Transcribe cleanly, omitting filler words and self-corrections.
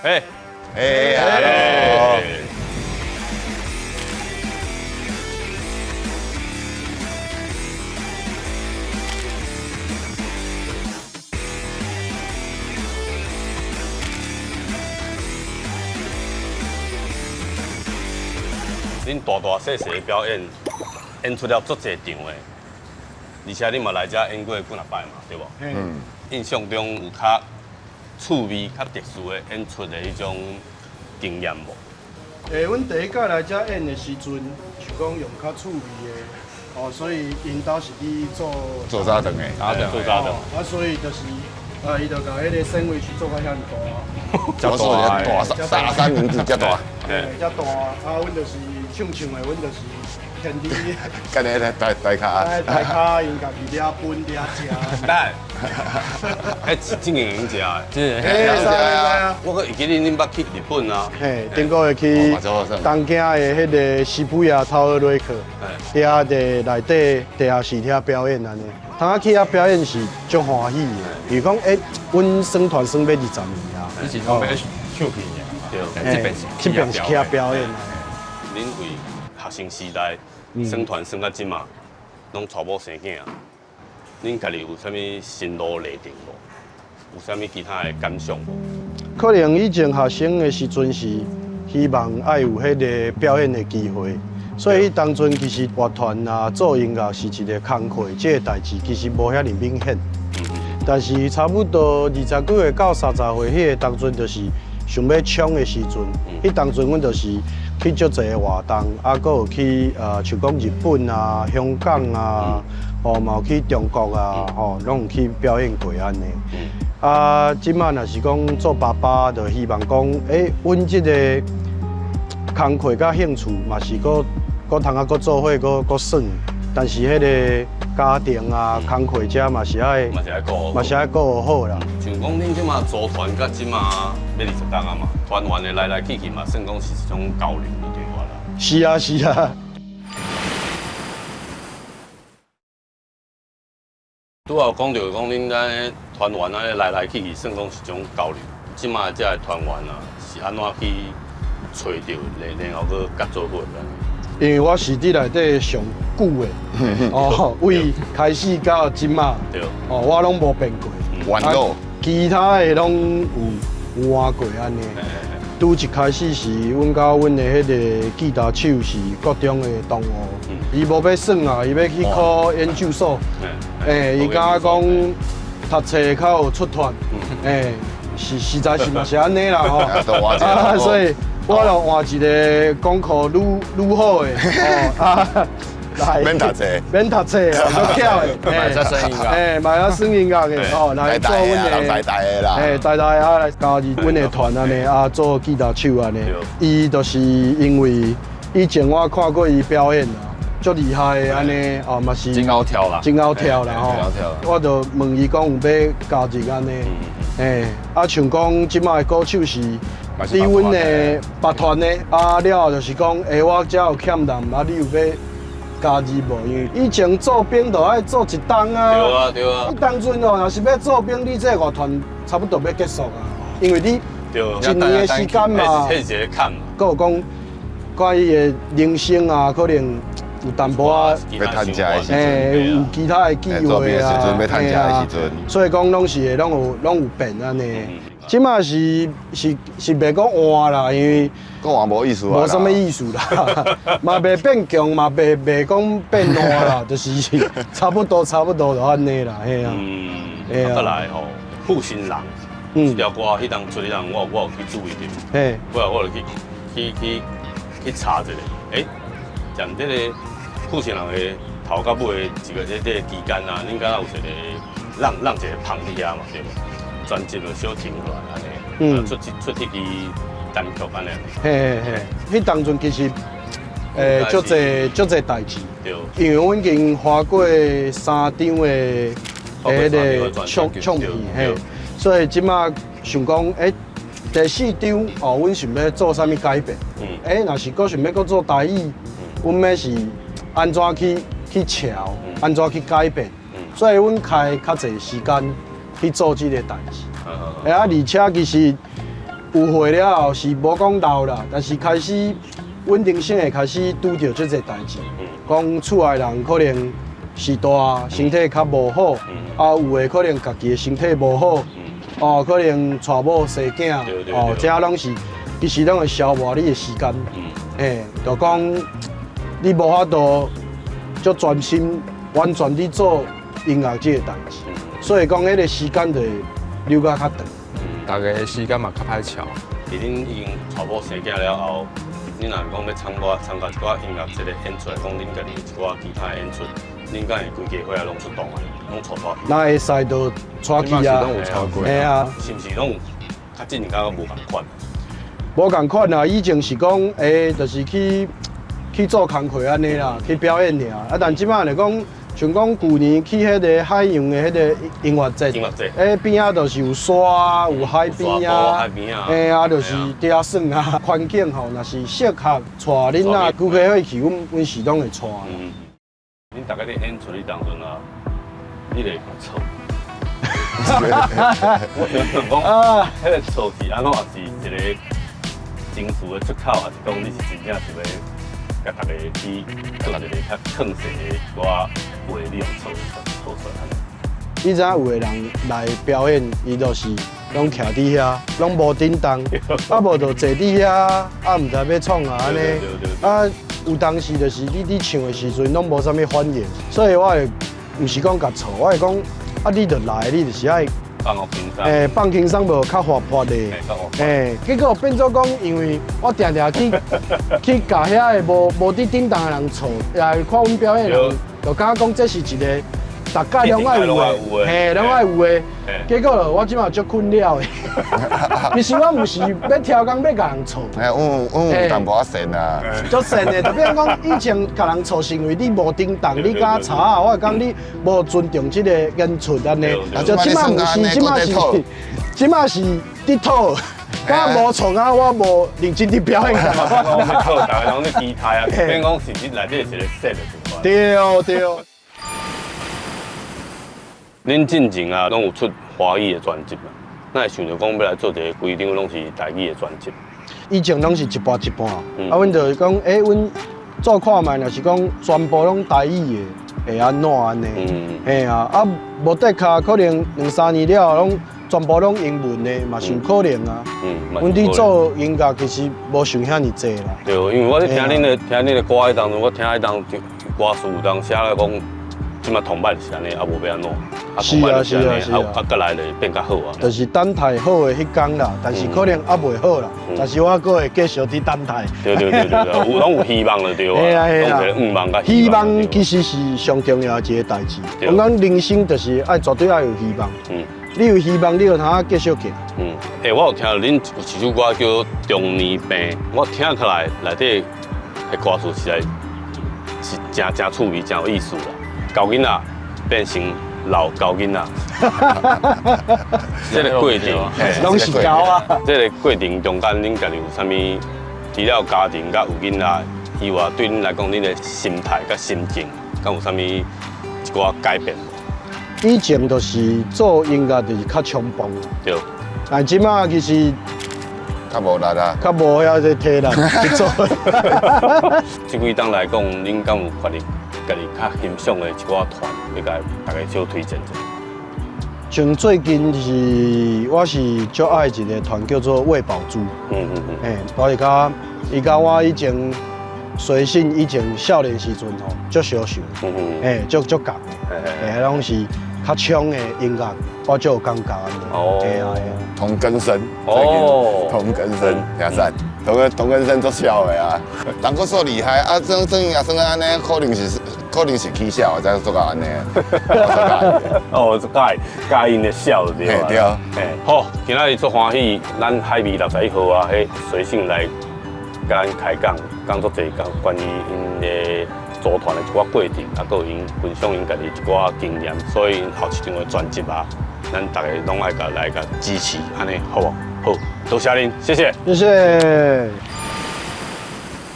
哎哎，恁大大细细的表演，演出了足侪场的，而且恁嘛来遮演过几若摆嘛，对无？嗯，印象中有较趣味、较特殊的演出的迄种经验无？阮第一届来遮演的时阵，是讲用较趣味的，所以因兜是伫做早顿的，做早顿，所以就是伊就甲迄个省委去做较遐我说大山名字遮大，遮大，阮就是唱的，阮就是天地，干你大卡，大卡因家己遐分遐食。来，哎，真经营食的，我个会记恁捌去日本啊？嘿，顶个会去东京的迄个西布亚头尔瑞克，遐伫内底地下室遐表演安尼。通去遐表演是足欢喜的，比如讲，阮耍团耍要20年啊。以前我们唱片的，对，这边是去遐表演。恁为学生时代耍团耍到即嘛，拢娶某生囝啊，恁家己有啥物心路历程无？有啥物其他的感想无？可能以前学生的时阵是希望爱有迄个表演的机会，所以当阵其实乐团啊做音乐是一个工课，这个代志其实无遐尔明显。但是差不多20几岁到30岁，迄个当阵就是想要冲的时阵，迄当阵阮就是去足侪活动，啊，搁有去像讲日本啊、香港啊，嘛有去中国啊，拢有去表演过安尼。即摆若是讲做爸爸，就希望讲，阮即个工课甲兴趣嘛是搁通啊搁做伙搁耍，但是迄个家庭啊、工课遮嘛是爱顾好啦。像讲恁即马组团甲即马要20天啊嘛，团员的来来去去嘛，算讲是一种交流对我啦。是啊，是啊。拄有讲到讲恁在团员啊来来去去，算讲是一种交流。即马遮个团员啊，是安怎去找到然后搁甲做伙安尼？因为我是伫内底上久的，为开始到即马，我拢无变过。玩过，其他的拢有换过安尼。拄一开始是阮甲阮的迄个吉他手是国中的同学，伊无要耍啊，伊要去考研究所。伊甲我讲读册较有出团，实在是嘛是安尼啦吼。所以我就换一个功课愈好的，免读册，免读册，足巧的，买只声音乐，买只声音乐的，来做阮的，大啊来加入阮的团安尼，做吉他手安尼。伊就是因为以前我看过伊表演啦，足厉害的安尼，嘛是真好跳啦，吼。我就问伊讲有要加入安尼，像讲即摆的歌手是。伫阮的别团的，了后就是讲，我遮有欠人，你有要加入无？因为以前做兵就爱做一冬啊。对啊。当阵若是要做兵，你这乐团差不多要结束啊，因为你一年的时间嘛，迄是一个坎嘛。搁有讲关于的人生啊，可能有淡薄啊，要趁食的时阵，有其他的机会啊，要趁食的时阵，所以讲拢是拢有变安尼。即马是袂讲换啦，因为讲换无意思啊，无什么意思啦，嘛袂变强，嘛袂讲变烂啦，就是差不多就安尼啦，嘿啊。再来吼，负心人，这条歌迄当出的人，我有去注意着。嘿，我就去查一下，像这个负心人的头到尾一个这期间啊，恁敢有一个让一个旁伫遐嘛，对无？专辑就小停落来安尼，出迄支单曲安尼。嘿，迄当阵其实，足侪代志。对。因为阮已经花过3张的迄个唱片，嘿，所以即马想讲，第4张阮想要做啥物改变？若是搁想要搁做台语，阮要是安怎去调，安怎去改变？所以阮开较侪时间。去做这个代志，而且其实有会了后是无讲老啦，但是开始稳定性会开始拄着这个代志。讲厝内人可能是大，身体较无好，啊有诶可能家己诶身体无好，哦可能娶某生囝，哦这拢是其实拢会消磨你诶时间。就讲你无法度足专心完全去做音乐这个代志，所以讲迄个时间就会留甲较长。大家时间嘛较歹巧。伫恁已经娶某生囝了后，恁若讲要参加一寡音乐节的演出，讲恁家己一寡其他的演出，恁敢会规家伙啊拢出动啊，拢带带去？那会使就带去啊，有超过。嘿啊，是毋是拢较近敢无共款？无共款啊，以前是讲就是去做工课安尼啦，去表演尔。啊，但即摆来讲，像讲旧年去迄个海洋的迄个音乐节，边仔就是有山啊，有海边啊，就是嗲耍啊，环境吼，若是适合带恁啊规家伙去，阮是拢会带。恁大家咧演出哩当中啊，你会讲错？啊，迄个错是安怎？是一个情绪的出口，还是讲你是真正是要？甲大家去做一个较抗性的一寡话，你用错出来。你知影有个人来表演，伊就是拢徛伫遐，拢无叮当，啊无就坐伫遐，啊唔知要创啊安尼，啊有当时就是你唱的时阵拢无啥物反应，所以我会毋是讲甲错，我会讲啊你着来，你就是爱。放轻松无较活泼的，结果变做讲，因为我常常去甲遐个无伫叮当的人吵，也看阮表演人，就感觉讲这是一个大家拢爱有的，拢爱有的。结果我即马足困扰的，其实我毋是要挑工要甲人吵，有淡薄仔神啊，足神的。就比如讲以前甲人吵是因为你无叮当，你甲吵啊，我讲你无尊重即个演出安尼。就即马毋是，即马是伫讨。我无创啊，我无认真伫表演干嘛？我咧讨，大家拢咧期待啊，变讲是你内底一个 set 的对。恁进前啊，拢有出华语的专辑嘛？那会想着讲要来做一个规张拢是台语的专辑。以前拢是一半一半，啊，阮就是讲，阮做看卖，若是讲全部拢台语的，会安怎安尼？啊，无得卡可能2-3年了，拢全部拢英文的，嘛是有可能啊。阮伫做音乐其实无想遐尼济啦。对，因为我咧听恁的歌当中，我听迄当歌词有当写来讲。即马同摆是安尼，啊无要安怎？是啊，过来就变较好啊。就是等待好的迄天啦，但是可能还袂好啦。但是我阁会继续伫等待。对，有拢有希望就对啊。拢望甲希望其实是上重要的一个代志。我讲人生就是绝对要有希望。你有希望，你就通继续行。我有听到恁有一首歌叫《中年病》，我听起来内底的歌词是真趣味，真有意思啦。高囡仔变成老高囡仔，这个过程，拢是高啊。这个过程中间，恁家己有啥物？除了家庭甲有囡仔以外，对恁来讲，恁的心态甲心境，敢有啥物一寡改变？以前就是做音乐就是较冲动啦，对。但即马其实较无力啊，较无遐个体力去做。这几档来讲，恁敢有决定？家己较欣赏的一寡团，要甲大家小推荐者。像最近是我是最爱一个团叫做魏宝珠。我伊甲我以前随性以前少年时阵吼，足相像。足共的。拢是较冲的音乐，我就有感觉安尼。同根生。同根生，听散。同根生足笑的啊，人佫说厉害啊，算也算安尼，可能是起笑，才做到安尼。介因的笑对吧？对。好，今仔日足欢喜，咱海味61号啊，迄随性来甲咱开讲足侪关于因的组团的一寡过程，啊，佮因分享因家己一寡经验，所以后一张的专辑啊，咱大家拢爱来支持，安尼好无？好，多谢恁，谢谢。谢谢。